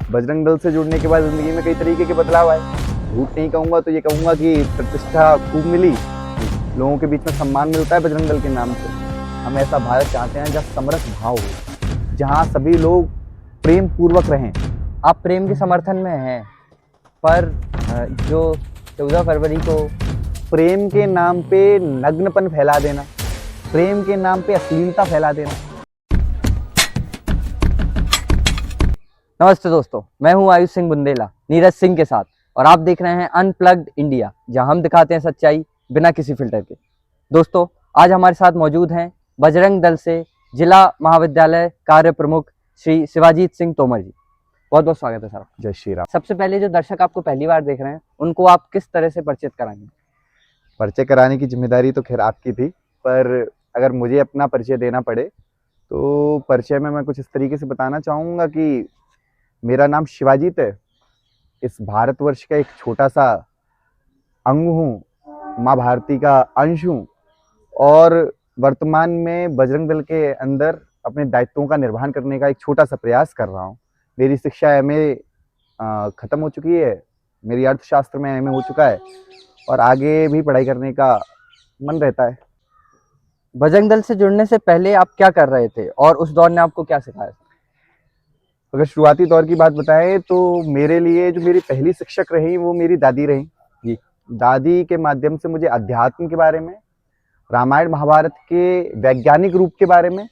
बजरंग दल से जुड़ने के बाद ज़िंदगी में कई तरीके के बदलाव आए। झूठ नहीं कहूँगा तो ये कहूँगा कि प्रतिष्ठा खूब मिली, लोगों के बीच में सम्मान मिलता है बजरंग दल के नाम से। हम ऐसा भारत चाहते हैं जहाँ समरस भाव हो, जहाँ सभी लोग प्रेम पूर्वक रहें। आप प्रेम के समर्थन में हैं, पर जो 14 फरवरी को प्रेम के नाम पे नग्नपन फैला देना, प्रेम के नाम पे अश्लीलता फैला देना। नमस्ते दोस्तों, मैं हूं आयुष सिंह बुंदेला नीरज सिंह के साथ, और आप देख रहे हैं अनप्लग्ड इंडिया, जहां हम दिखाते हैं सच्चाई बिना किसी फिल्टर के। दोस्तों, आज हमारे साथ मौजूद हैं बजरंग दल से जिला महाविद्यालय कार्य प्रमुख श्री शिवाजीत सिंह तोमर जी। बहुत बहुत स्वागत है सर। जय श्री राम। सबसे पहले जो दर्शक आपको पहली बार देख रहे हैं, उनको आप किस तरह से परिचित कराएंगे? परिचय कराने की जिम्मेदारी तो खैर आपकी थी, पर अगर मुझे अपना परिचय देना पड़े तो परिचय में मैं कुछ इस तरीके से बताना चाहूँगा कि मेरा नाम शिवाजीत है। इस भारतवर्ष का एक छोटा सा अंग हूँ, माँ भारती का अंश हूँ, और वर्तमान में बजरंग दल के अंदर अपने दायित्वों का निर्वहन करने का एक छोटा सा प्रयास कर रहा हूँ। मेरी शिक्षा एमए ख़त्म हो चुकी है, मेरी अर्थशास्त्र में एमए हो चुका है, और आगे भी पढ़ाई करने का मन रहता है। बजरंग दल से जुड़ने से पहले आप क्या कर रहे थे और उस दौर ने आपको क्या सिखाया? अगर शुरुआती दौर की बात बताएं तो मेरे लिए जो मेरी पहली शिक्षक रही वो मेरी दादी रही जी। दादी के माध्यम से मुझे अध्यात्म के बारे में, रामायण महाभारत के वैज्ञानिक रूप के बारे में,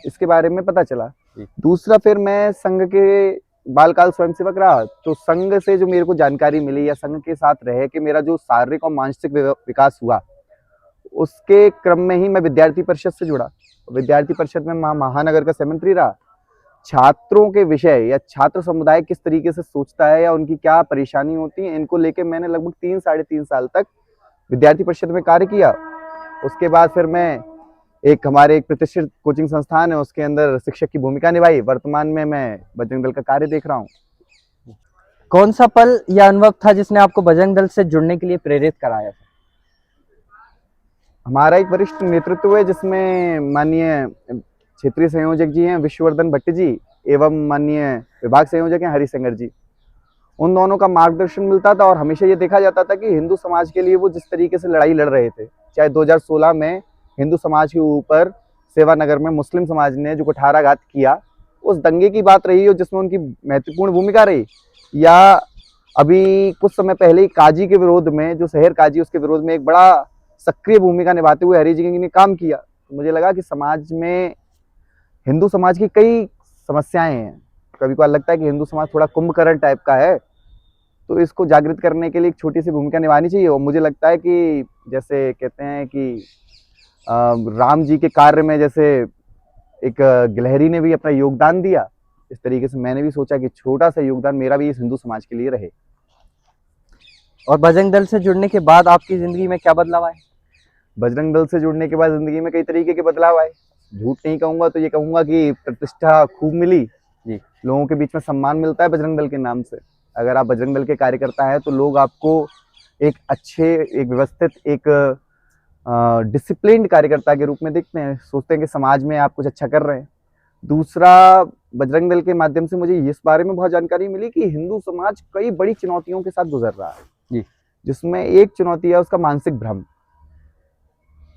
इसके बारे में पता चला। दूसरा, फिर मैं संघ के बालकाल स्वयंसेवक रहा, तो संघ से जो मेरे को जानकारी मिली या संघ के साथ रह के मेरा जो शारीरिक और मानसिक विकास हुआ, उसके क्रम में ही मैं विद्यार्थी परिषद से जुड़ा। विद्यार्थी परिषद में महानगर का सेक्रेटरी रहा। छात्रों के विषय या छात्र समुदाय किस तरीके से सोचता है या उनकी क्या परेशानी होती है, इनको लेके मैंने लगभग 3-3.5 साल तक विद्यार्थी परिषद में कार्य किया। उसके बाद फिर मैं हमारे एक प्रतिष्ठित कोचिंग संस्थान है, उसके अंदर शिक्षक की भूमिका निभाई। वर्तमान में मैं बजरंग दल का कार्य देख रहा हूँ। कौन सा पल या अनुभव था जिसने आपको बजरंग दल से जुड़ने के लिए प्रेरित कराया? हमारा एक वरिष्ठ नेतृत्व है जिसमें माननीय क्षेत्रीय संयोजक जी हैं विश्ववर्धन भट्ट जी, एवं माननीय विभाग संयोजक हैं हरिशंकर जी। उन दोनों का मार्गदर्शन मिलता था, और हमेशा ये देखा जाता था कि हिंदू समाज के लिए वो जिस तरीके से लड़ाई लड़ रहे थे, चाहे 2016 में हिंदू समाज के ऊपर सेवानगर में मुस्लिम समाज ने जो कुठाराघात किया, उस दंगे की बात रही हो जिसमें उनकी महत्वपूर्ण भूमिका रही, या अभी कुछ समय पहले ही काजी के विरोध में, जो शहर काजी, उसके विरोध में एक बड़ा सक्रिय भूमिका निभाते हुए हरि जी ने काम किया। तो मुझे लगा कि समाज में हिंदू समाज की कई समस्याएं हैं। कभी कभार लगता है कि हिंदू समाज थोड़ा कुंभकर्ण टाइप का है, तो इसको जागृत करने के लिए एक छोटी सी भूमिका निभानी चाहिए। और मुझे लगता है कि जैसे कहते हैं कि राम जी के कार्य में जैसे एक गिलहरी ने भी अपना योगदान दिया, इस तरीके से मैंने भी सोचा कि छोटा सा योगदान मेरा भी इस हिंदू समाज के लिए रहे। और बजरंग दल से जुड़ने के बाद आपकी जिंदगी में क्या बदलाव आए? बजरंग दल से जुड़ने के बाद जिंदगी में कई तरीके के बदलाव आए। झूठ नहीं कहूँगा तो ये कहूँगा कि प्रतिष्ठा खूब मिली जी, लोगों के बीच में सम्मान मिलता है बजरंग दल के नाम से। अगर आप बजरंग दल के कार्यकर्ता हैं तो लोग आपको एक अच्छे, एक व्यवस्थित, एक डिसिप्लिन्ड कार्यकर्ता के रूप में देखते हैं, सोचते हैं कि समाज में आप कुछ अच्छा कर रहे हैं। दूसरा, बजरंग दल के माध्यम से मुझे इस बारे में बहुत जानकारी मिली कि हिंदू समाज कई बड़ी चुनौतियों के साथ गुजर रहा है जी, जिसमें एक चुनौती है उसका मानसिक भ्रम।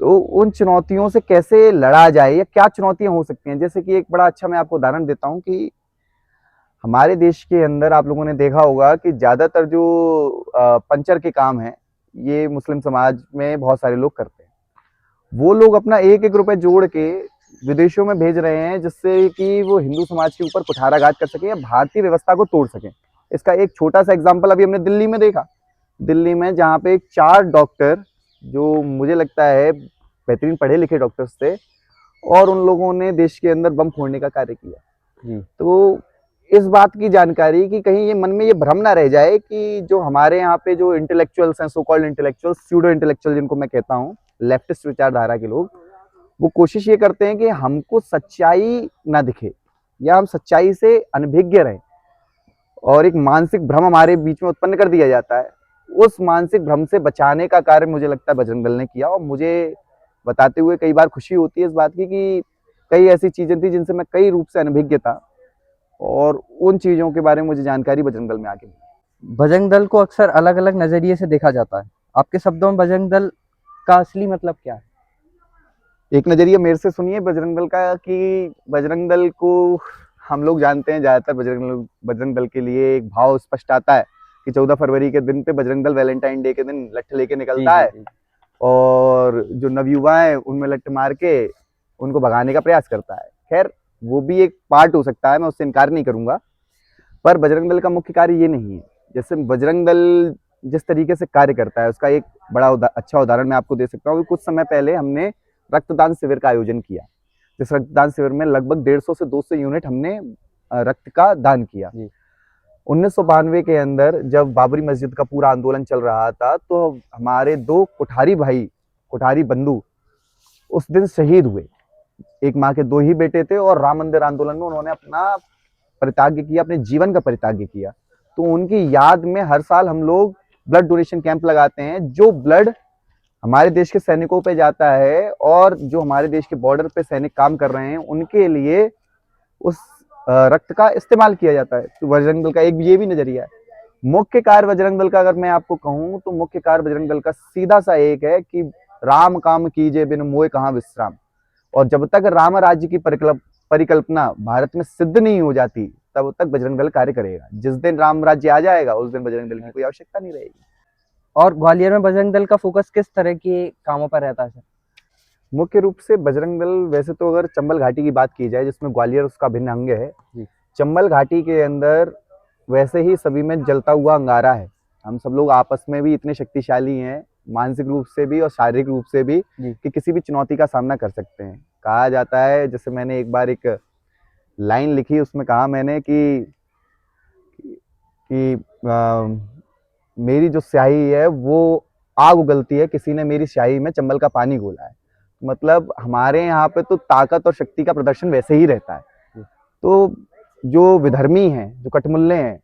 तो उन चुनौतियों से कैसे लड़ा जाए या क्या चुनौतियां हो सकती हैं, जैसे कि एक बड़ा अच्छा मैं आपको उदाहरण देता हूं कि हमारे देश के अंदर आप लोगों ने देखा होगा कि ज़्यादातर जो पंचर के काम हैं, ये मुस्लिम समाज में बहुत सारे लोग करते हैं। वो लोग अपना 1-1 रुपए जोड़ के विदेशों में भेज रहे हैं, जिससे कि वो हिंदू समाज के ऊपर कुठाराघात कर सकें या भारतीय व्यवस्था को तोड़ सकें। इसका एक छोटा सा एग्जाम्पल अभी हमने दिल्ली में देखा। दिल्ली में जहाँ पे 4 डॉक्टर, जो मुझे लगता है बेहतरीन पढ़े लिखे डॉक्टर्स थे, और उन लोगों ने देश के अंदर बम फोड़ने का कार्य किया जी। तो इस बात की जानकारी कि कहीं ये मन में ये भ्रम ना रह जाए कि जो हमारे यहाँ पे जो इंटेलेक्चुअल्स हैं, so called intellectuals, pseudo intellectual जिनको मैं कहता हूँ, लेफ्टिस्ट विचारधारा के लोग, वो कोशिश ये करते हैं कि हमको सच्चाई ना दिखे या हम सच्चाई से अनभिज्ञ रहें, और एक मानसिक भ्रम हमारे बीच में उत्पन्न कर दिया जाता है। उस मानसिक भ्रम से बचाने का कार्य मुझे लगता है बजरंग दल ने किया, और मुझे बताते हुए कई बार खुशी होती है इस बात की कि कई ऐसी चीजें थी जिनसे मैं कई रूप से अनभिज्ञ था, और उन चीज़ों के बारे में मुझे जानकारी बजरंग दल में आके मिली। बजरंग दल को अक्सर अलग अलग नजरिए से देखा जाता है, आपके शब्दों में बजरंग दल का असली मतलब क्या है? एक नज़रिया मेरे से सुनिए बजरंग दल का, कि बजरंग दल को हम लोग जानते हैं, ज़्यादातर बजरंग दल के लिए एक भाव स्पष्ट आता है कि 14 फरवरी के दिन पे बजरंग दल वैलेंटाइन डे के दिन लठ लेके निकलता है जी। और जो नवयुवा है उनमें लठ मार के उनको भगाने का प्रयास करता है। खैर वो भी एक पार्ट हो सकता है, मैं उससे इनकार नहीं करूंगा, पर बजरंग दल का मुख्य कार्य ये नहीं है। जैसे बजरंग दल जिस तरीके से कार्य करता है उसका एक बड़ा अच्छा उदाहरण मैं आपको दे सकता हूँ। कुछ समय पहले हमने रक्तदान शिविर का आयोजन किया, जिस रक्तदान शिविर में लगभग 150 से 200 यूनिट हमने रक्त का दान किया। 1992 के अंदर जब बाबरी मस्जिद का पूरा आंदोलन चल रहा था तो हमारे 2 कुठारी भाई, कुठारी बंधु उस दिन शहीद हुए। एक माँ के 2 ही बेटे थे और राम मंदिर आंदोलन में उन्होंने अपना परित्याग किया, अपने जीवन का परित्याग किया। तो उनकी याद में हर साल हम लोग ब्लड डोनेशन कैंप लगाते हैं, जो ब्लड हमारे देश के सैनिकों पे जाता है और जो हमारे देश के बॉर्डर पे सैनिक काम कर रहे हैं उनके लिए उस रक्त का इस्तेमाल किया जाता है। तो बजरंग दल का एक ये भी नजरिया है। मुख्य कार्य बजरंग दल का अगर मैं आपको कहूं तो मुख्य कार्य बजरंग दल का सीधा सा एक है कि राम काम कीजिए बिन मोए कहां विश्राम। और जब तक राम राज्य की परिकल्पना भारत में सिद्ध नहीं हो जाती तब तक बजरंग दल कार्य करेगा। जिस दिन राम राज्य आ जाएगा उस दिन बजरंग दल की कोई आवश्यकता नहीं रहेगी। और ग्वालियर में बजरंग दल का फोकस किस तरह के कामों पर रहता है सर? मुख्य रूप से बजरंग दल, वैसे तो अगर चंबल घाटी की बात की जाए जिसमें ग्वालियर उसका भिन्न अंग है, चंबल घाटी के अंदर वैसे ही सभी में जलता हुआ अंगारा है। हम सब लोग आपस में भी इतने शक्तिशाली हैं, मानसिक रूप से भी और शारीरिक रूप से भी, कि किसी भी चुनौती का सामना कर सकते हैं। कहा जाता है, जैसे मैंने एक बार एक लाइन लिखी, उसमें कहा मैंने कि मेरी जो स्याही है वो आग उगलती है, किसी ने मेरी स्याही में चंबल का पानी घोला है। मतलब हमारे यहाँ पे तो ताकत और शक्ति का प्रदर्शन वैसे ही रहता है। तो जो विधर्मी हैं, जो कटमुल्ले हैं,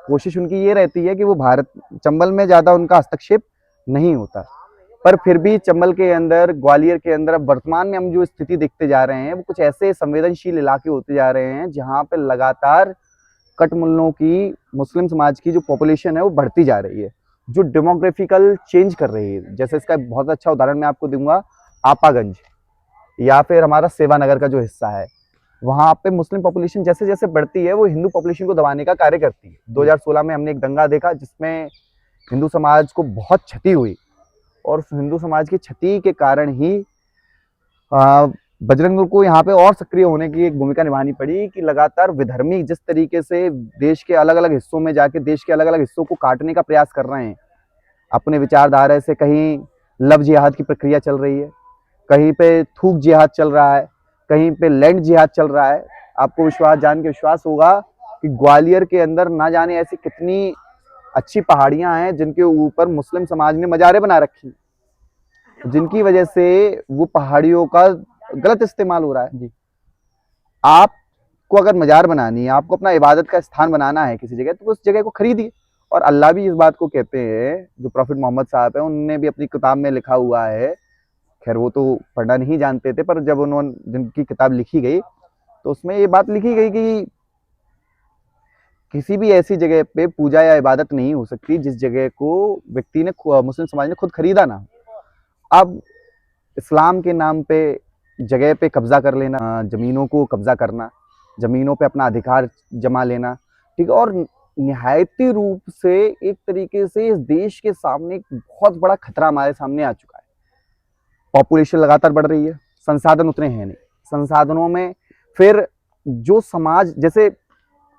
कोशिश उनकी ये रहती है कि वो भारत चंबल में ज्यादा उनका हस्तक्षेप नहीं होता। पर फिर भी चंबल के अंदर, ग्वालियर के अंदर अब वर्तमान में हम जो स्थिति देखते जा रहे हैं वो कुछ ऐसे संवेदनशील इलाके होते जा रहे हैं जहाँ पे लगातार कटमुल्लों की, मुस्लिम समाज की जो पॉपुलेशन है वो बढ़ती जा रही है, जो डेमोग्राफिकल चेंज कर रही है। जैसे इसका बहुत अच्छा उदाहरण मैं आपको दूंगा, आपागंज या फिर हमारा सेवानगर का जो हिस्सा है, वहाँ पे मुस्लिम पॉपुलेशन जैसे जैसे बढ़ती है वो हिंदू पॉपुलेशन को दबाने का कार्य करती है। 2016 में हमने एक दंगा देखा जिसमें हिंदू समाज को बहुत क्षति हुई और हिंदू समाज की क्षति के कारण ही बजरंग दल को यहाँ पे और सक्रिय होने की एक भूमिका निभानी पड़ी कि लगातार विधर्मी जिस तरीके से देश के अलग अलग हिस्सों में जाके देश के अलग अलग हिस्सों को काटने का प्रयास कर रहे हैं अपने विचारधारा से, कहीं लव जिहाद की प्रक्रिया चल रही है, कहीं पे थूक जिहाद चल रहा है, कहीं पे लैंड जिहाद चल रहा है। आपको जान के विश्वास होगा कि ग्वालियर के अंदर ना जाने ऐसी कितनी अच्छी पहाड़ियां हैं जिनके ऊपर मुस्लिम समाज ने मजारे बना रखी, जिनकी वजह से वो पहाड़ियों का गलत इस्तेमाल हो रहा है। आपको अगर मजार बनानी है, आपको अपना इबादत का स्थान बनाना है किसी जगह, तो उस जगह को खरीदिए। और अल्लाह भी इस बात को कहते हैं, जो प्रॉफिट मोहम्मद साहब है उनने भी अपनी किताब में लिखा हुआ है, खैर वो तो पढ़ना नहीं जानते थे, पर जब उन्होंने जिनकी किताब लिखी गई तो उसमें ये बात लिखी गई कि किसी भी ऐसी जगह पे पूजा या इबादत नहीं हो सकती जिस जगह को व्यक्ति ने, मुस्लिम समाज ने खुद खरीदा ना। अब इस्लाम के नाम पे जगह पे कब्जा कर लेना, जमीनों को कब्जा करना, जमीनों पे अपना अधिकार जमा लेना, ठीक है, और निहायती रूप से एक तरीके से इस देश के सामने एक बहुत बड़ा खतरा हमारे सामने आ चुका है। पॉपुलेशन लगातार बढ़ रही है, संसाधन उतने हैं नहीं, संसाधनों में फिर जो समाज, जैसे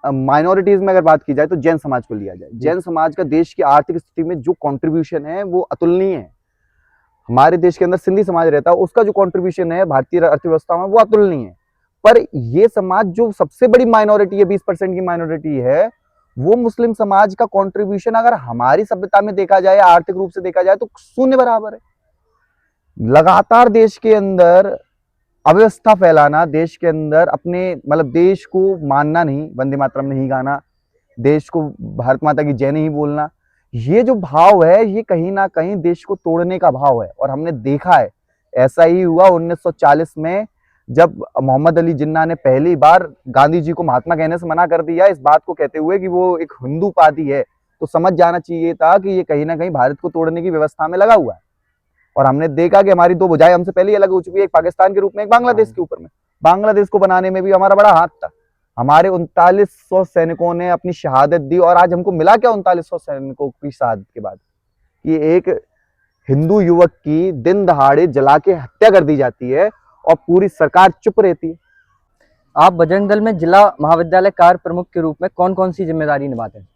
माइनॉरिटीज में अगर बात की जाए तो जैन समाज को लिया जाए, जैन समाज का देश की आर्थिक स्थिति में जो कंट्रीब्यूशन है वो अतुलनीय है। हमारे देश के अंदर सिंधी समाज रहता है, उसका जो कंट्रीब्यूशन है भारतीय अर्थव्यवस्था में वो अतुलनीय है। पर ये समाज जो सबसे बड़ी माइनॉरिटी है, 20% की माइनॉरिटी है, वो मुस्लिम समाज का कंट्रीब्यूशन अगर हमारी सभ्यता में देखा जाए, आर्थिक रूप से देखा जाए तो शून्य बराबर है। लगातार देश के अंदर अव्यवस्था फैलाना, देश के अंदर अपने मतलब देश को मानना नहीं, वंदे मातरम नहीं गाना, देश को भारत माता की जय नहीं बोलना, ये जो भाव है ये कहीं ना कहीं देश को तोड़ने का भाव है। और हमने देखा है ऐसा ही हुआ 1940 में जब मोहम्मद अली जिन्ना ने पहली बार गांधी जी को महात्मा कहने से मना कर दिया, इस बात को कहते हुए कि वो एक हिंदूवादी है, तो समझ जाना चाहिए था कि ये कहीं ना कहीं भारत को तोड़ने की व्यवस्था में लगा हुआ है। और हमने देखा कि हमारी दो भुजाएं हमसे पहले ही अलग हो चुकी है, एक पाकिस्तान के रूप में, एक बांग्लादेश के ऊपर में। बांग्लादेश को बनाने में भी हमारा बड़ा हाथ था। हमारे 3900 सैनिकों ने अपनी शहादत दी, और आज हमको मिला क्या 3900 सैनिकों की शहादत के बाद? कि एक हिंदू युवक की दिन दहाड़े जला के हत्या कर दी जाती है और पूरी सरकार चुप रहती है। आप बजरंग दल में जिला महाविद्यालय कार्य प्रमुख के रूप में कौन कौन सी जिम्मेदारी निभाते हैं?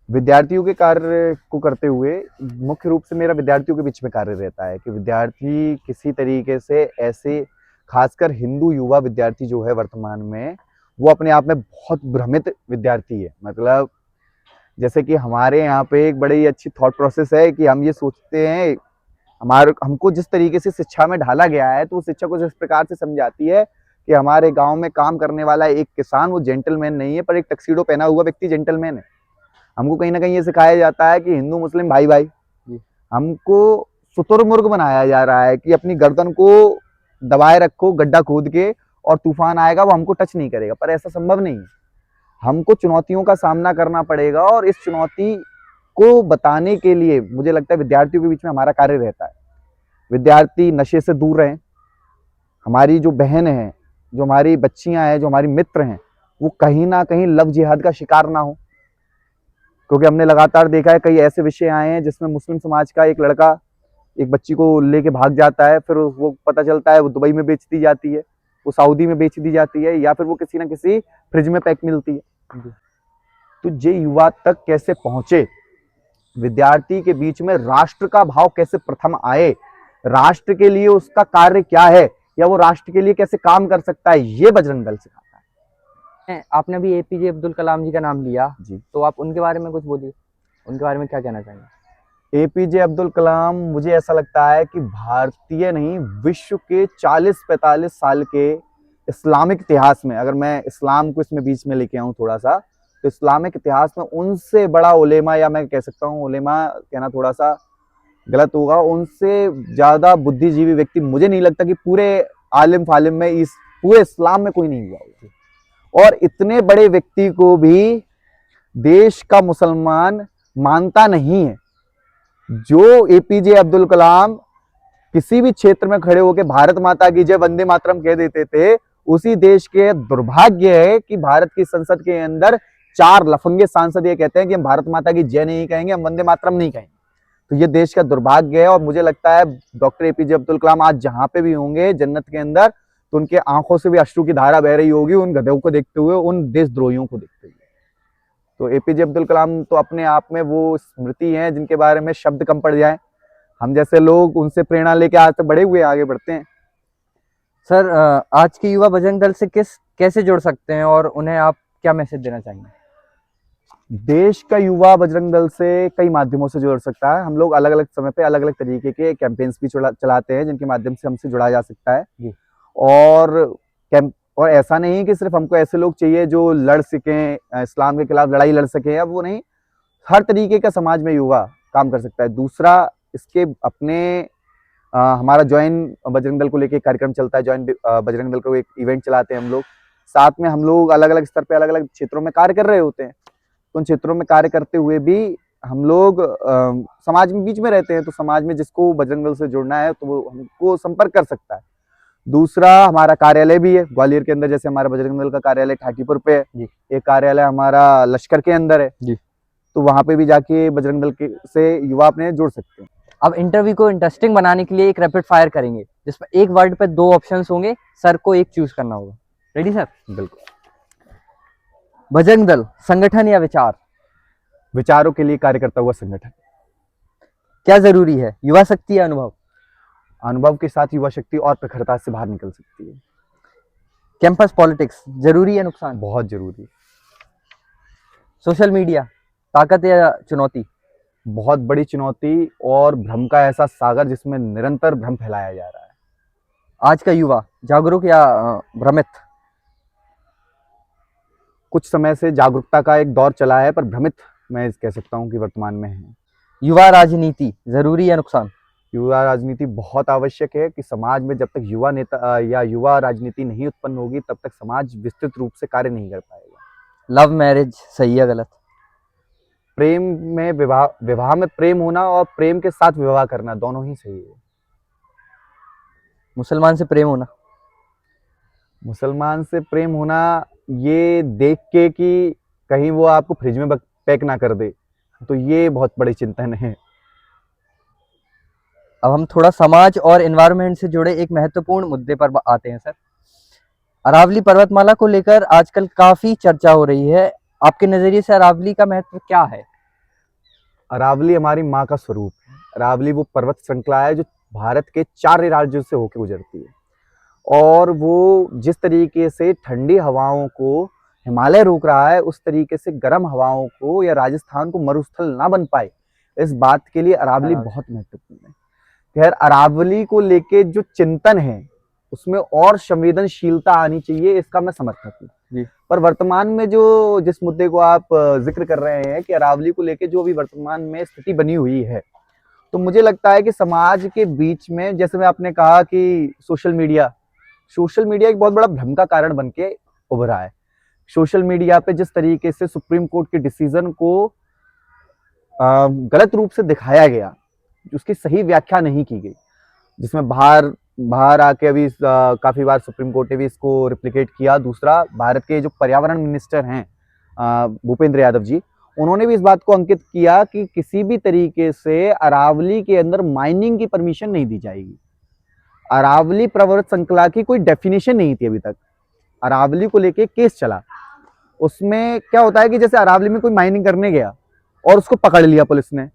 विद्यार्थियों के कार्य को करते हुए मुख्य रूप से मेरा विद्यार्थियों के बीच में कार्य रहता है कि विद्यार्थी किसी तरीके से ऐसे, खासकर हिंदू युवा विद्यार्थी जो है वर्तमान में, वो अपने आप में बहुत भ्रमित विद्यार्थी है। मतलब जैसे कि हमारे यहाँ पे एक बड़ी अच्छी थॉट प्रोसेस है कि हम ये सोचते हैं, हमको जिस तरीके से शिक्षा में ढाला गया है, तो वो शिक्षा को इस प्रकार से समझाती है कि हमारे गांव में काम करने वाला एक किसान वो जेंटलमैन नहीं है, पर एक टक्सीडो पहना हुआ व्यक्ति जेंटलमैन है। हमको कहीं ना कहीं ये सिखाया जाता है कि हिंदू मुस्लिम भाई भाई। हमको शुतुरमुर्ग बनाया जा रहा है कि अपनी गर्दन को दबाए रखो गड्ढा खोद के, और तूफान आएगा वो हमको टच नहीं करेगा। पर ऐसा संभव नहीं है। हमको चुनौतियों का सामना करना पड़ेगा, और इस चुनौती को बताने के लिए मुझे लगता है विद्यार्थियों के बीच में हमारा कार्य रहता है। विद्यार्थी नशे से दूर रहें, हमारी जो बहन है, जो हमारी बच्चियां हैं, जो हमारी मित्र हैं, वो कहीं ना कहीं लव जिहाद का शिकार ना हो। क्योंकि हमने लगातार देखा है कई ऐसे विषय आए हैं जिसमें मुस्लिम समाज का एक लड़का एक बच्ची को लेके भाग जाता है, फिर वो पता चलता है वो दुबई में बेच दी जाती है, वो सऊदी में बेच दी जाती है, या फिर वो किसी ना किसी फ्रिज में पैक मिलती है। तो ये युवा तक कैसे पहुंचे, विद्यार्थी के बीच में राष्ट्र का भाव कैसे प्रथम आए, राष्ट्र के लिए उसका कार्य क्या है, या वो राष्ट्र के लिए कैसे काम कर सकता है, ये बजरंग दल सिखाता है। आपने अभी एपीजे अब्दुल कलाम जी का नाम लिया जी, तो आप उनके बारे में कुछ बोलिए, उनके बारे में क्या कहना चाहेंगे? एपीजे अब्दुल कलाम, मुझे ऐसा लगता है कि भारतीय नहीं, विश्व के 40-45 साल के इस्लामिक इतिहास में, अगर मैं इस्लाम को इसमें बीच में लेके आऊं थोड़ा सा, तो इस्लामिक इतिहास में उनसे बड़ा उलेमा, या मैं कह सकता हूं उलेमा कहना थोड़ा सा गलत होगा, उनसे ज्यादा बुद्धिजीवी व्यक्ति मुझे नहीं लगता कि पूरे आलिम फालिम में, इस पूरे इस्लाम में कोई नहीं हुआ होगा। और इतने बड़े व्यक्ति को भी देश का मुसलमान मानता नहीं है। जो एपीजे अब्दुल कलाम किसी भी क्षेत्र में खड़े होकर भारत माता की जय वंदे मातरम कह देते थे, उसी देश के दुर्भाग्य है कि भारत की संसद के अंदर 4 लफंगे सांसद ये कहते हैं कि हम भारत माता की जय नहीं कहेंगे, हम वंदे मातरम नहीं कहेंगे। तो ये देश का दुर्भाग्य है। और मुझे लगता है डॉक्टर एपीजे अब्दुल कलाम आज जहां पे भी होंगे जन्नत के अंदर, तो उनके आंखों से भी अश्रु की धारा बह रही होगी, उन गधों को देखते हुए, उन देशद्रोहियों को देखते हुए। तो एपीजे अब्दुल कलाम तो अपने आप में वो स्मृति हैं जिनके बारे में शब्द कम पड़ जाए। हम जैसे लोग उनसे प्रेरणा लेके आज तक बढ़े हुए आगे बढ़ते हैं। सर, आज के युवा बजरंग दल से कैसे जुड़ सकते हैं और उन्हें आप क्या मैसेज देना चाहेंगे? देश का युवा बजरंग दल से कई माध्यमों से जुड़ सकता है। हम लोग अलग अलग समय पे अलग अलग तरीके के कैंपेन्स भी चलाते हैं जिनके माध्यम से हमसे जुड़ा जा सकता है जी। और ऐसा नहीं कि सिर्फ हमको ऐसे लोग चाहिए जो लड़ सकें, इस्लाम के खिलाफ लड़ाई लड़ सकें, अब वो नहीं, हर तरीके का समाज में युवा काम कर सकता है। दूसरा, इसके अपने हमारा जॉइन बजरंग दल को लेके एक कार्यक्रम चलता है, जॉइन बजरंग दल को एक इवेंट चलाते हैं हम लोग। साथ में हम लोग अलग अलग स्तर पे अलग अलग क्षेत्रों में कार्य कर रहे होते हैं। तो उन क्षेत्रों में कार्य करते हुए भी हम लोग समाज में बीच में रहते हैं, तो समाज में जिसको बजरंग दल से जुड़ना है तो वो हमको संपर्क कर सकता है। दूसरा, हमारा कार्यालय भी है ग्वालियर के अंदर, जैसे हमारा बजरंग दल का कार्यालय ठाटीपुर पे है जी। एक कार्यालय हमारा लश्कर के अंदर है जी। तो वहां पे भी जाके बजरंग दल के से युवा अपने जुड़ सकते हैं। अब इंटरव्यू को इंटरेस्टिंग बनाने के लिए एक रैपिड फायर करेंगे जिसमें एक वर्ड पे 2 ऑप्शंस होंगे, सर को एक चूज करना होगा। Ready sir? बिल्कुल। बजरंग दल संगठन या विचार? विचारों के लिए कार्य करता हुआ संगठन। क्या जरूरी है, युवा शक्ति या अनुभव? अनुभव के साथ युवा शक्ति और प्रखरता से बाहर निकल सकती है। कैंपस पॉलिटिक्स जरूरी है नुकसान? बहुत जरूरी। सोशल मीडिया ताकत या चुनौती? बहुत बड़ी चुनौती और भ्रम का ऐसा सागर जिसमें निरंतर भ्रम फैलाया जा रहा है। आज का युवा जागरूक या भ्रमित? कुछ समय से जागरूकता का एक दौर चला है, पर भ्रमित मैं कह सकता हूं कि वर्तमान में है। युवा राजनीति जरूरी या नुकसान? युवा राजनीति बहुत आवश्यक है कि समाज में जब तक युवा नेता या युवा राजनीति नहीं उत्पन्न होगी तब तक समाज विस्तृत रूप से कार्य नहीं कर पाएगा। लव मैरिज सही है गलत? प्रेम में विवाह में प्रेम होना और प्रेम के साथ विवाह करना दोनों ही सही है। मुसलमान से प्रेम होना? मुसलमान से प्रेम होना ये देख के कि कहीं वो आपको फ्रिज में पैक ना कर दे, तो ये बहुत बड़ी चिंतन है। अब हम थोड़ा समाज और एनवायरनमेंट से जुड़े एक महत्वपूर्ण मुद्दे पर आते हैं सर। अरावली पर्वतमाला को लेकर आजकल काफी चर्चा हो रही है, आपके नजरिए से अरावली का महत्व क्या है? अरावली हमारी माँ का स्वरूप है। अरावली वो पर्वत श्रृंखला है जो भारत के 4 राज्यों से होकर गुजरती है और वो जिस तरीके से ठंडी हवाओं को हिमालय रोक रहा है उस तरीके से गर्म हवाओं को या राजस्थान को मरुस्थल ना बन पाए, इस बात के लिए अरावली बहुत महत्वपूर्ण है। खैर, अरावली को लेके जो चिंतन है उसमें और संवेदनशीलता आनी चाहिए, इसका मैं समर्थक हूँ। पर वर्तमान में जो जिस मुद्दे को आप जिक्र कर रहे हैं कि अरावली को लेके जो भी वर्तमान में स्थिति बनी हुई है, तो मुझे लगता है कि समाज के बीच में, जैसे मैं आपने कहा कि सोशल मीडिया एक बहुत बड़ा भ्रम का कारण बन के उभरा है। सोशल मीडिया पे जिस तरीके से सुप्रीम कोर्ट के डिसीजन को गलत रूप से दिखाया गया, उसकी सही व्याख्या नहीं की गई, जिसमें बाहर आके अभी काफी बार सुप्रीम कोर्ट ने भी इसको रिप्लिकेट किया। दूसरा, भारत के जो पर्यावरण मिनिस्टर हैं भूपेंद्र यादव जी, उन्होंने भी इस बात को अंकित किया कि किसी भी तरीके से अरावली के अंदर माइनिंग की परमिशन नहीं दी जाएगी। अरावली पर्वत श्रृंखला की कोई डेफिनेशन नहीं थी अभी तक। अरावली को लेके केस चला, उसमें क्या होता है कि जैसे अरावली में कोई माइनिंग करने गया और उसको पकड़ लिया पुलिस ने,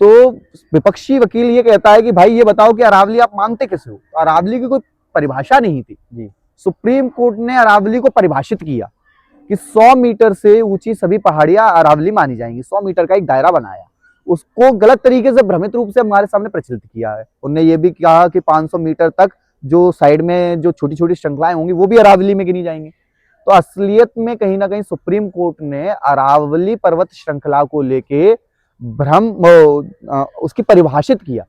तो विपक्षी वकील ये कहता है कि भाई ये बताओ कि अरावली आप मानते कैसे हो? अरावली की कोई परिभाषा नहीं थी जी। सुप्रीम कोर्ट ने अरावली को परिभाषित किया कि 100 मीटर से ऊंची सभी पहाड़ियां अरावली मानी जाएंगी। 100 मीटर का एक दायरा बनाया, उसको गलत तरीके से भ्रमित रूप से हमारे सामने प्रचलित किया है। उन्होंने ये भी कहा कि 500 मीटर तक जो साइड में जो छोटी छोटी श्रृंखलाएं होंगी वो भी अरावली में गिनी जाएंगी। तो असलियत में कहीं ना कहीं सुप्रीम कोर्ट ने अरावली पर्वत श्रृंखला को लेके भ्रम उसकी परिभाषित किया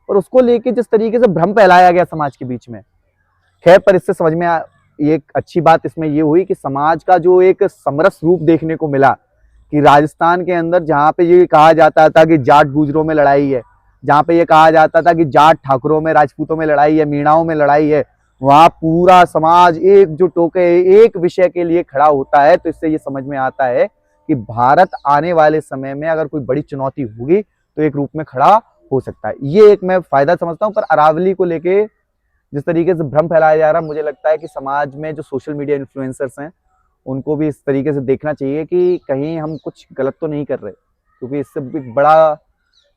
और उसको लेके जिस तरीके से भ्रम फैलाया गया समाज के बीच में, खैर, पर इससे समझ में एक अच्छी बात इसमें ये हुई कि समाज का जो एक समरस रूप देखने को मिला कि राजस्थान के अंदर जहाँ पे ये कहा जाता था कि जाट गुजरों में लड़ाई है, जहाँ पे ये कहा जाता था कि जाट ठाकुरों में राजपूतों में लड़ाई है, मीणाओं में लड़ाई है, वहाँ पूरा समाज एकजुट होकर एक विषय के लिए खड़ा होता है। तो इससे ये समझ में आता है कि भारत आने वाले समय में अगर कोई बड़ी चुनौती होगी तो एक रूप में खड़ा हो सकता है। ये एक मैं फायदा समझता हूँ। पर अरावली को लेके जिस तरीके से भ्रम फैलाया जा रहा है, मुझे लगता है कि समाज में जो सोशल मीडिया इन्फ्लुएंसर्स हैं उनको भी इस तरीके से देखना चाहिए कि कहीं हम कुछ गलत तो नहीं कर रहे, क्योंकि इससे एक बड़ा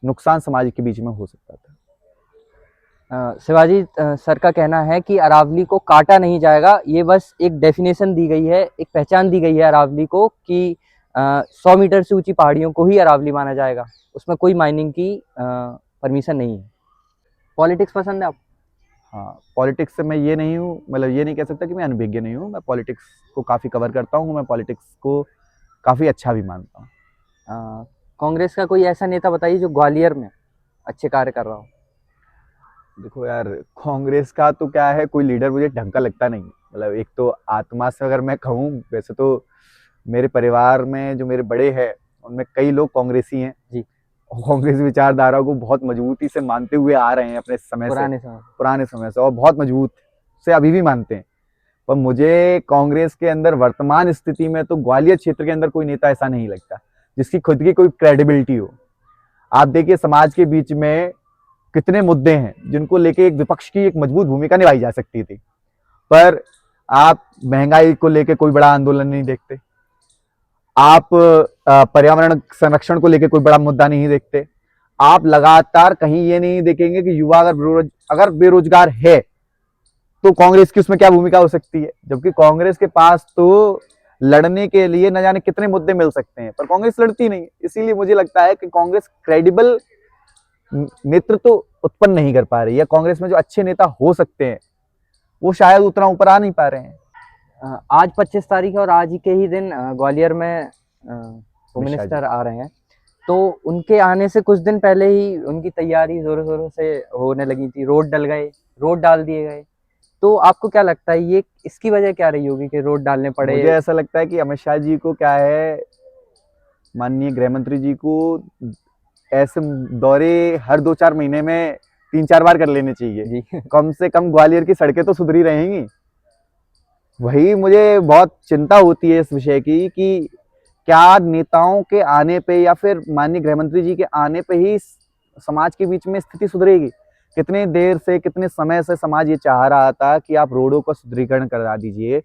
नुकसान समाज के बीच में हो सकता था। शिवाजी सर का कहना है कि अरावली को काटा नहीं जाएगा, ये बस एक डेफिनेशन दी गई है, एक पहचान दी गई है अरावली को कि 100 मीटर से ऊंची पहाड़ियों को ही अरावली माना जाएगा, उसमें कोई माइनिंग की परमिशन नहीं है। पॉलिटिक्स पसंद है आप? हाँ, पॉलिटिक्स से मैं ये नहीं हूँ, मतलब ये नहीं कह सकता कि मैं अनभिज्ञ नहीं हूँ। मैं पॉलिटिक्स को काफ़ी कवर करता हूँ, मैं पॉलिटिक्स को काफ़ी अच्छा भी मानता हूँ। कांग्रेस का कोई ऐसा नेता बताइए जो ग्वालियर में अच्छे कार्य कर रहा हो। देखो यार, कांग्रेस का तो क्या है, कोई लीडर मुझे ढंग का लगता नहीं। मतलब एक तो आत्मा से अगर मैं कहूँ, वैसे तो मेरे परिवार में जो मेरे बड़े हैं उनमें कई लोग कांग्रेसी हैं जी, और कांग्रेस विचारधारा को बहुत मजबूती से मानते हुए आ रहे हैं अपने पुराने समय से और बहुत मजबूत से अभी भी मानते हैं। पर मुझे कांग्रेस के अंदर वर्तमान स्थिति में तो ग्वालियर क्षेत्र के अंदर कोई नेता ऐसा नहीं लगता जिसकी खुद की कोई क्रेडिबिलिटी हो। आप देखिए, समाज के बीच में कितने मुद्दे हैं जिनको लेके एक विपक्ष की एक मजबूत भूमिका निभाई जा सकती थी, पर आप महंगाई को लेके कोई बड़ा आंदोलन नहीं देखते, आप पर्यावरण संरक्षण को लेके कोई बड़ा मुद्दा नहीं देखते, आप लगातार कहीं ये नहीं देखेंगे कि युवा अगर बेरोजगार है तो कांग्रेस की उसमें क्या भूमिका हो सकती है। जबकि कांग्रेस के पास तो लड़ने के लिए न जाने कितने मुद्दे मिल सकते हैं, पर कांग्रेस लड़ती नहीं। इसीलिए मुझे लगता है कि कांग्रेस क्रेडिबल नेतृत्व उत्पन्न नहीं कर पा रही है। कांग्रेस में जो अच्छे नेता हो सकते हैं वो शायद उतना ऊपर आ नहीं पा रहे हैं। आज 25 तारीख है और आज के ही दिन ग्वालियर में होम मिनिस्टर आ रहे हैं, तो उनके आने से कुछ दिन पहले ही उनकी तैयारी जोरों शोरों से होने लगी थी, रोड डाल दिए गए। तो आपको क्या लगता है ये इसकी वजह क्या रही होगी कि रोड डालने पड़े? मुझे ऐसा लगता है कि अमित शाह जी को क्या है, माननीय गृह मंत्री जी को ऐसे दौरे हर 2-4 महीने में 3-4 बार कर लेने चाहिए। जी कम से कम ग्वालियर की सड़कें तो सुधरी रहेंगी। वही मुझे बहुत चिंता होती है इस विषय की कि क्या नेताओं के आने पे या फिर माननीय गृह मंत्री जी के आने पे ही समाज के बीच में स्थिति सुधरेगी। कितने देर से, कितने समय से समाज ये चाह रहा था कि आप रोडों का सुदृढ़ीकरण करा दीजिए।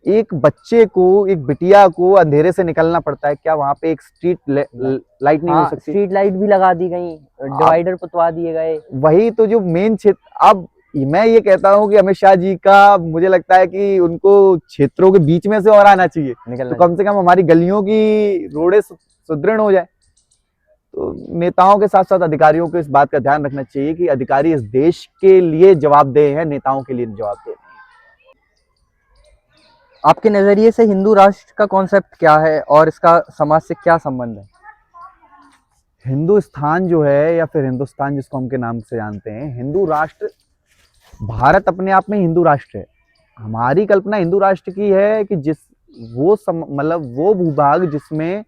एक बच्चे को, एक बिटिया को अंधेरे से निकलना पड़ता है, क्या वहां पे एक स्ट्रीट लाइट नहीं हो हाँ, सकती? स्ट्रीट लाइट भी लगा दी गई, डिवाइडर पुतवा दिए गए। वही तो जो मेन क्षेत्र, अब मैं ये कहता हूँ कि अमित शाह जी का, मुझे लगता है कि उनको क्षेत्रों के बीच में से और आना चाहिए, तो कम से कम हमारी गलियों की रोडें सुदृढ़ हो जाए। तो नेताओं के साथ साथ अधिकारियों को इस बात का ध्यान रखना चाहिए कि अधिकारी इस देश के लिए जवाबदेह हैं, नेताओं के लिए जवाबदेह। आपके नजरिए से हिंदू राष्ट्र का कॉन्सेप्ट क्या है और इसका समाज से क्या संबंध है? हिंदुस्तान जो है, या फिर हिंदुस्तान जिसको हम के नाम से जानते हैं, हिंदू राष्ट्र, भारत अपने आप में हिंदू राष्ट्र है। हमारी कल्पना हिंदू राष्ट्र की है कि मतलब वो भूभाग जिसमें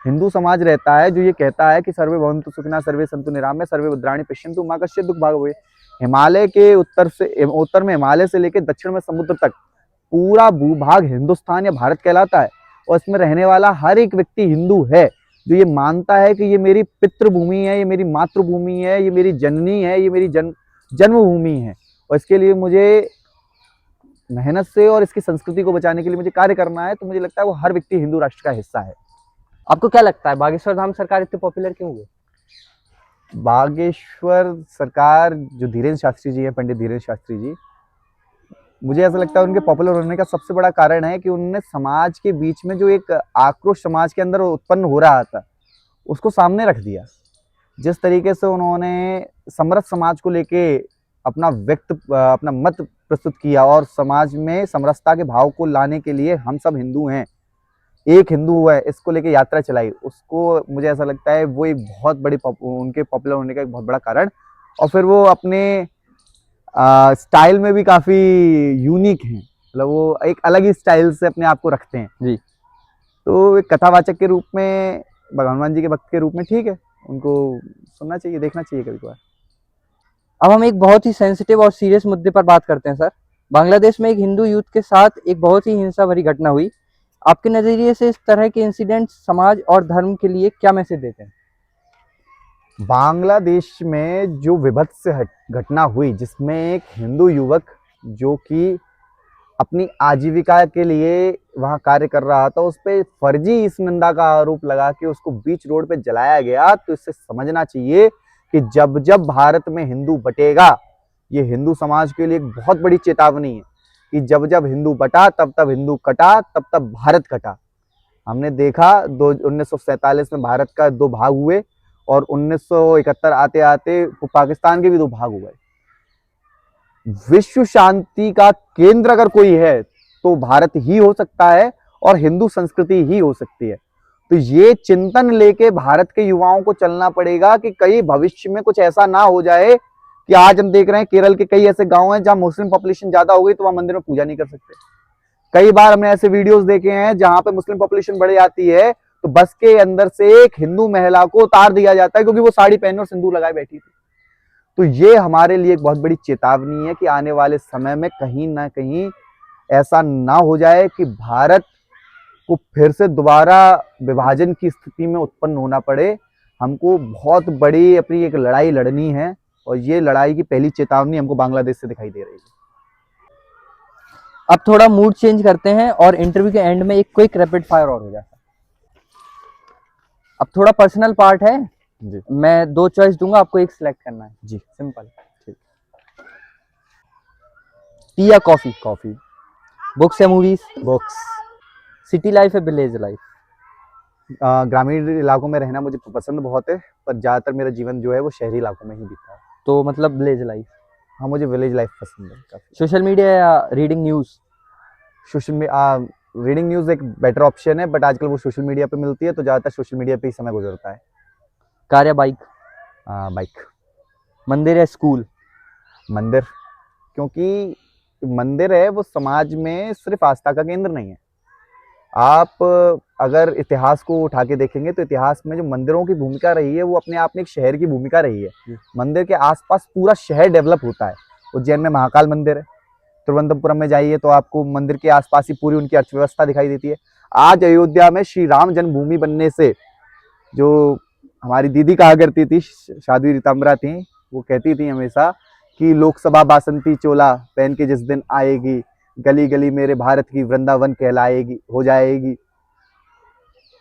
हिंदू समाज रहता है, जो ये कहता है कि सर्वे भवन्तु सुखिनः, सर्वे सन्तु निरामया, सर्वे भद्राणि पश्यन्तु माँ कश्चित् दुःख भाग् भवेत्। हिमालय के उत्तर में हिमालय से लेकर दक्षिण में समुद्र तक पूरा भूभाग हिंदुस्तान या भारत कहलाता है, और इसमें रहने वाला हर एक व्यक्ति हिंदू है, जो ये मानता है कि ये मेरी पितृभूमि है, ये मेरी मातृभूमि है, ये मेरी जननी है, ये मेरी जन्मभूमि है, और इसके लिए मुझे मेहनत से और इसकी संस्कृति को बचाने के लिए मुझे कार्य करना है। तो मुझे लगता है वो हर व्यक्ति हिंदू राष्ट्र का हिस्सा है। आपको क्या लगता है बागेश्वर धाम सरकार इतने पॉपुलर क्यों हुए? बागेश्वर सरकार, जो धीरेन्द्र शास्त्री जी हैं, पंडित धीरेन्द्र शास्त्री जी, मुझे ऐसा लगता है उनके पॉपुलर होने का सबसे बड़ा कारण है कि उन्होंने समाज के बीच में जो एक आक्रोश समाज के अंदर उत्पन्न हो रहा था, उसको सामने रख दिया। जिस तरीके से उन्होंने समरस समाज को लेके अपना मत प्रस्तुत किया और समाज में समरसता के भाव को लाने के लिए हम सब हिंदू हैं, एक हिंदू है, इसको लेके यात्रा चलाई, उसको मुझे ऐसा लगता है वो एक बहुत बड़ी उनके पॉपुलर होने का एक बहुत बड़ा कारण। और फिर वो अपने स्टाइल में भी काफी यूनिक हैं, मतलब वो एक अलग ही स्टाइल से अपने आप को रखते हैं जी। तो एक कथावाचक के रूप में, हनुमान जी के भक्त के रूप में ठीक है, उनको सुनना चाहिए, देखना चाहिए कभी कभार। अब हम एक बहुत ही सेंसिटिव और सीरियस मुद्दे पर बात करते हैं सर। बांग्लादेश में एक हिंदू यूथ के साथ एक बहुत ही हिंसा भरी घटना हुई। आपके नजरिए से इस तरह के इंसिडेंट समाज और धर्म के लिए क्या मैसेज देते हैं? बांग्लादेश में जो विभत्स घटना हुई, जिसमें एक हिंदू युवक जो कि अपनी आजीविका के लिए वहां कार्य कर रहा था, उस पर फर्जी इस निंदा का आरोप लगा के उसको बीच रोड पे जलाया गया, तो इससे समझना चाहिए कि जब जब भारत में हिंदू बटेगा, ये हिंदू समाज के लिए एक बहुत बड़ी चेतावनी है कि जब जब हिंदू बटा, तब तब हिंदू कटा, तब तब भारत कटा। हमने देखा 1947 में भारत का 2 भाग हुए, और 1971 आते आते पाकिस्तान के भी 2 भाग हुए। विश्व शांति का केंद्र अगर कोई है तो भारत ही हो सकता है, और हिंदू संस्कृति ही हो सकती है। तो ये चिंतन लेके भारत के युवाओं को चलना पड़ेगा कि कहीं भविष्य में कुछ ऐसा ना हो जाए कि आज हम देख रहे हैं केरल के कई ऐसे गांव हैं जहां मुस्लिम पॉपुलेशन ज्यादा हो गई तो वहां मंदिर में पूजा नहीं कर सकते। कई बार हमने ऐसे वीडियोस देखे हैं जहां पे मुस्लिम पॉपुलेशन बढ़ जाती है तो बस के अंदर से एक हिंदू महिला को उतार दिया जाता है क्योंकि वो साड़ी पहने और सिंदूर लगाए बैठी थी। तो ये हमारे लिए एक बहुत बड़ी चेतावनी है कि आने वाले समय में कहीं ना कहीं ऐसा ना हो जाए कि भारत को फिर से दोबारा विभाजन की स्थिति में उत्पन्न होना पड़े। हमको बहुत बड़ी अपनी एक लड़ाई लड़नी है, और ये लड़ाई की पहली चेतावनी हमको बांग्लादेश से दिखाई दे रही है। अब थोड़ा मूड चेंज करते हैं और इंटरव्यू के एंड में एक क्विक रैपिड फायर और हो जाता है। अब थोड़ा पर्सनल पार्ट है जी। मैं 2 चॉइस दूंगा, आपको एक सिलेक्ट करना है। जी। सिंपल। ठीक। टी या कॉफी? कॉफी। बुक्स या मूवीज? बुक्स। सिटी लाइफ या विलेज लाइफ? ग्रामीण इलाकों में रहना मुझे पसंद बहुत है, पर ज़्यादातर मेरा जीवन जो है वो शहरी इलाकों में ही बीता है। तो मतलब विलेज लाइफ? हाँ, मुझे विलेज लाइफ पसंद है काफ़ी। सोशल मीडिया या रीडिंग न्यूज़? रीडिंग न्यूज़ एक बेटर ऑप्शन है, बट आजकल वो सोशल मीडिया पे मिलती है, तो ज़्यादातर सोशल मीडिया पे ही समय गुजरता है। कार या बाइक? बाइक। मंदिर या स्कूल? मंदिर, क्योंकि मंदिर है वो समाज में सिर्फ आस्था का केंद्र नहीं है। आप अगर इतिहास को उठा के देखेंगे तो इतिहास में जो मंदिरों की भूमिका रही है वो अपने आप में एक शहर की भूमिका रही है। मंदिर के आसपास पूरा शहर डेवलप होता है। उज्जैन में महाकाल मंदिर है, तिरुवनंतपुरम में जाइए तो आपको मंदिर के आसपास ही पूरी उनकी अर्थव्यवस्था दिखाई देती है। आज अयोध्या में श्री राम जन्मभूमि बनने से, जो हमारी दीदी कहा करती थी, साध्वी रीताम्बरा थी, वो कहती थी हमेशा कि लोकसभा बासंती चोला पहन के जिस दिन आएगी, गली गली मेरे भारत की वृंदावन कहलाएगी, हो जाएगी।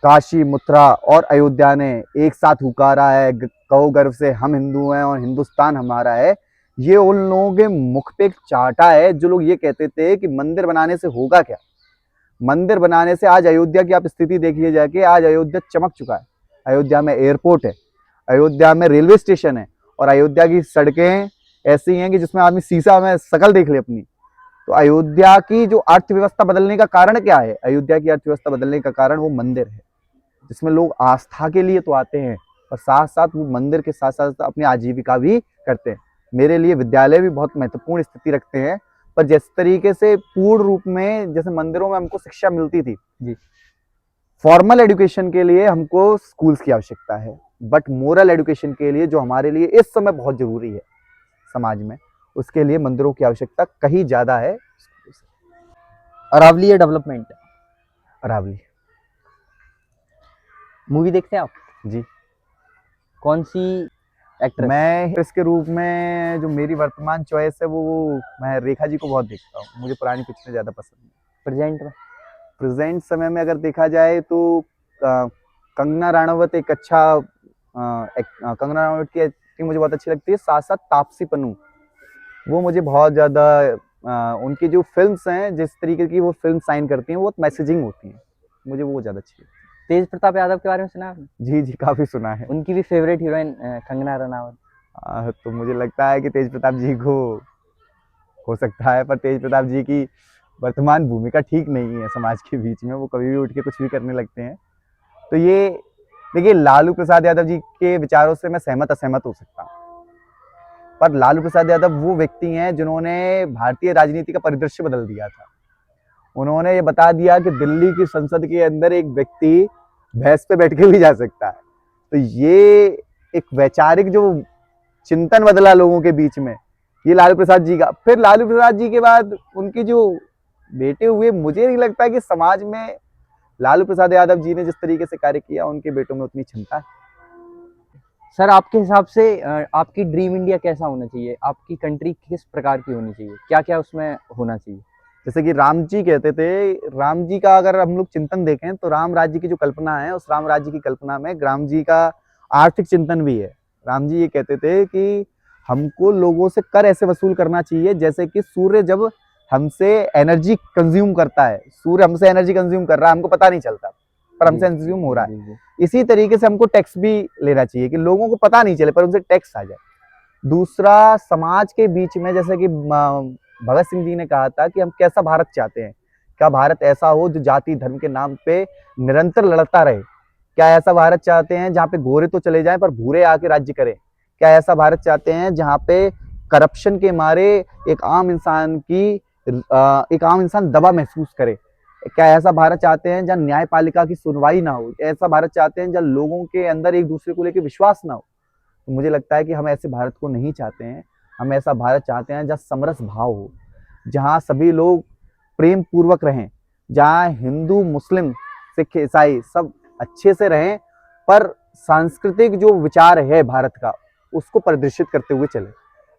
काशी, मथुरा और अयोध्या ने एक साथ हुकारा है, कहो गर्व से हम हिंदू हैं और हिंदुस्तान हमारा है। ये उन लोगों के मुख पे एक चाटा है जो लोग ये कहते थे कि मंदिर बनाने से होगा क्या। मंदिर बनाने से आज अयोध्या की आप स्थिति देखिए जाके, आज अयोध्या चमक चुका है। अयोध्या में एयरपोर्ट है, अयोध्या में रेलवे स्टेशन है, और अयोध्या की सड़कें ऐसी हैं कि जिसमें आदमी शीशा में शकल देख ले अपनी। तो अयोध्या की जो अर्थव्यवस्था बदलने का कारण क्या है? अयोध्या की अर्थव्यवस्था बदलने का कारण वो मंदिर है, जिसमें लोग आस्था के लिए तो आते हैं, और साथ साथ वो मंदिर के साथ साथ अपनी आजीविका भी करते हैं। मेरे लिए विद्यालय भी बहुत महत्वपूर्ण स्थिति रखते हैं, पर जिस तरीके से पूर्ण रूप में जैसे मंदिरों में हमको शिक्षा मिलती थी जी। फॉर्मल एजुकेशन के लिए हमको स्कूल्स की आवश्यकता है, बट मोरल एजुकेशन के लिए जो हमारे लिए इस समय बहुत जरूरी है समाज में, उसके लिए मंदिरों की आवश्यकता कहीं ज्यादा है। अरावली या डेवलपमेंट? अरावली। मूवी देखते हैं आप? जी। कौन सी एक्ट्रेस? मैं इसके रूप में जो मेरी वर्तमान चॉइस है वो मैं रेखा जी को बहुत देखता हूँ। मुझे पुरानी पिक्चरें ज़्यादा पसंद है। प्रेजेंट में? प्रेजेंट समय में अगर देखा जाए तो कंगना रनावत एक अच्छा कंगना रनावत की एक्टिंग मुझे बहुत अच्छी लगती है। साथ साथ तापसी पन्नू, वो मुझे बहुत ज़्यादा उनकी जो फिल्म्स हैं, जिस तरीके की वो फिल्म साइन करती हैं, वो मैसेजिंग होती हैं, मुझे वो ज़्यादा अच्छी लगती है। तेज प्रताप यादव के बारे में सुना आपने? जी जी, काफ़ी सुना है। उनकी भी फेवरेट हीरोइन कंगना रनावत। तो मुझे लगता है कि तेज प्रताप जी को हो सकता है, पर तेज प्रताप जी की वर्तमान भूमिका ठीक नहीं है समाज के बीच में। वो कभी भी उठ के कुछ भी करने लगते हैं। तो ये देखिए, लालू प्रसाद यादव जी के विचारों से मैं सहमत असहमत हो सकता हूँ, पर लालू प्रसाद यादव वो व्यक्ति हैं जिन्होंने भारतीय राजनीति का परिदृश्य बदल दिया था। उन्होंने ये बता दिया कि दिल्ली की संसद के अंदर एक व्यक्ति भैंस पे बैठ के भी जा सकता है। तो ये एक वैचारिक जो चिंतन बदला लोगों के बीच में, ये लालू प्रसाद जी का। फिर लालू प्रसाद जी के बाद उनके जो बेटे हुए, मुझे नहीं लगता कि समाज में लालू प्रसाद यादव जी ने जिस तरीके से कार्य किया, उनके बेटों में उतनी क्षमता है। सर, आपके हिसाब से आपकी ड्रीम इंडिया कैसा होना चाहिए? आपकी कंट्री किस प्रकार की होनी चाहिए? क्या क्या उसमें होना चाहिए? जैसे कि राम जी कहते थे, राम जी का अगर हम लोग चिंतन देखें तो राम राज्य की जो कल्पना है, उस राम राज्य की कल्पना में राम जी का आर्थिक चिंतन भी है। राम जी ये कहते थे कि हमको लोगों से कर ऐसे वसूल करना चाहिए जैसे कि सूर्य जब हमसे एनर्जी कंज्यूम करता है, सूर्य हमसे एनर्जी कंज्यूम कर रहा है, हमको पता नहीं चलता, पर हमसे कंज्यूम हो रहा है। इसी तरीके से हमको टैक्स भी लेना चाहिए कि लोगों को पता नहीं चले पर उनसे टैक्स आ जाए। दूसरा, समाज के बीच में, जैसे कि भगत सिंह जी ने कहा था कि हम कैसा भारत चाहते हैं, क्या भारत ऐसा हो जो जाति धर्म के नाम पे निरंतर लड़ता रहे? क्या ऐसा भारत चाहते हैं जहाँ पे गोरे तो चले जाएं पर भूरे आके राज्य करें? क्या ऐसा भारत चाहते हैं जहाँ पे करप्शन के मारे एक आम इंसान दबा महसूस करे? क्या ऐसा भारत चाहते हैं जहाँ न्यायपालिका की सुनवाई ना हो? ऐसा भारत चाहते हैं जहाँ लोगों के अंदर एक दूसरे को लेकर विश्वास ना हो? तो मुझे लगता है कि हम ऐसे भारत को नहीं चाहते हैं। हम ऐसा भारत चाहते हैं जहाँ समरस भाव हो, जहाँ सभी लोग प्रेम पूर्वक रहें, जहाँ हिंदू मुस्लिम सिख ईसाई सब अच्छे से रहें, पर सांस्कृतिक जो विचार है भारत का, उसको प्रदर्शित करते हुए चले।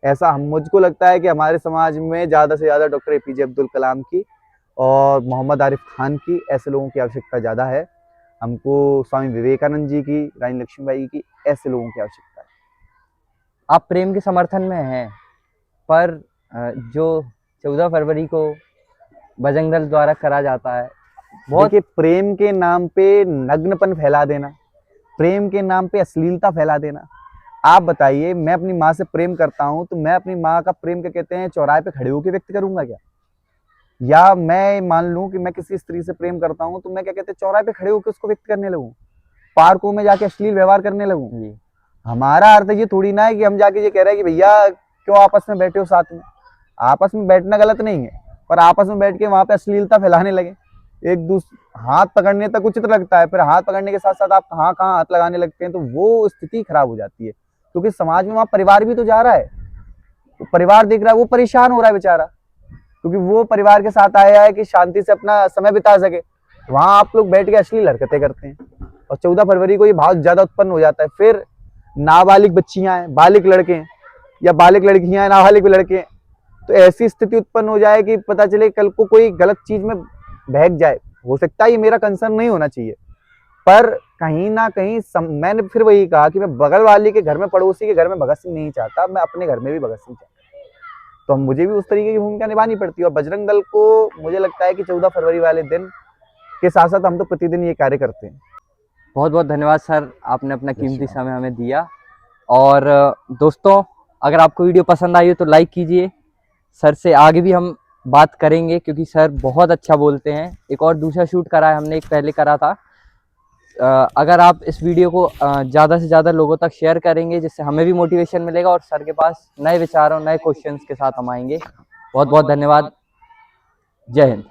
ऐसा हम मुझको लगता है कि हमारे समाज में ज़्यादा से ज़्यादा डॉक्टर एपीजे अब्दुल कलाम की और मोहम्मद आरिफ खान की, ऐसे लोगों की आवश्यकता ज़्यादा है। हमको स्वामी विवेकानंद जी की, रानी लक्ष्मीबाई की, ऐसे लोगों की आवश्यकता है। आप प्रेम के समर्थन में हैं, पर जो 14 फरवरी को बजरंग दल द्वारा करा जाता है, बहुत देखिए, प्रेम के नाम पे नग्नपन फैला देना, प्रेम के नाम पे अश्लीलता फैला देना। आप बताइए, मैं अपनी माँ से प्रेम करता हूँ तो मैं अपनी माँ का प्रेम क्या कहते हैं चौराहे पे खड़े होकर व्यक्त करूंगा क्या? या मैं मान लूं कि मैं किसी स्त्री से प्रेम करता हूं, तो मैं क्या कहते हैं चौराहे पे खड़े होकर उसको व्यक्त करने लगूं, पार्कों में जाके अश्लील व्यवहार करने लगूं। जी हमारा अर्थ ये थोड़ी ना है कि हम जाके ये कह रहे हैं कि भैया क्यों आपस में बैठे हो साथ में। आपस में बैठना गलत नहीं है, पर आपस में बैठ के वहां पे अश्लीलता फैलाने लगे, एक दूसरे हाथ पकड़ने तक उचित लगता है, फिर हाथ पकड़ने के साथ साथ आप कहाँ कहाँ हाथ लगाने लगते हैं, तो वो स्थिति खराब हो जाती है। क्योंकि समाज में वहां परिवार भी तो जा रहा है, तो परिवार देख रहा है, वो परेशान हो रहा है बेचारा, क्योंकि वो परिवार के साथ आया है कि शांति से अपना समय बिता सके। वहां आप लोग बैठ के अश्लील हरकतें करते हैं, और 14 फरवरी को ये बहुत ज्यादा उत्पन्न हो जाता है। फिर नाबालिग बच्चियां हैं, बालिग लड़के हैं, या बालिग लड़कियां हैं, नाबालिग लड़के हैं, तो ऐसी स्थिति उत्पन्न हो जाए कि पता चले कल को कोई गलत चीज में बहक जाए। हो सकता है ये मेरा कंसर्न नहीं होना चाहिए, पर कहीं ना कहीं मैंने फिर वही कहा कि मैं बगल वाले के घर में, पड़ोसी के घर में भगत सिंह नहीं चाहता, मैं अपने घर में भी भगत सिंह चाहता। तो मुझे भी उस तरीके की भूमिका निभानी पड़ती है, और बजरंग दल को मुझे लगता है कि 14 फरवरी वाले दिन के साथ साथ हम तो प्रतिदिन ये कार्य करते हैं। बहुत बहुत धन्यवाद सर, आपने अपना कीमती धन्यवाद। समय हमें दिया। और दोस्तों, अगर आपको वीडियो पसंद आई हो तो लाइक कीजिए। सर से आगे भी हम बात करेंगे, क्योंकि सर बहुत अच्छा बोलते हैं। एक और दूसरा शूट करा है हमने, एक पहले करा था। अगर आप इस वीडियो को ज़्यादा से ज़्यादा लोगों तक शेयर करेंगे, जिससे हमें भी मोटिवेशन मिलेगा, और सर के पास नए विचारों, नए क्वेश्चंस के साथ हम आएंगे। बहुत बहुत धन्यवाद। जय हिंद।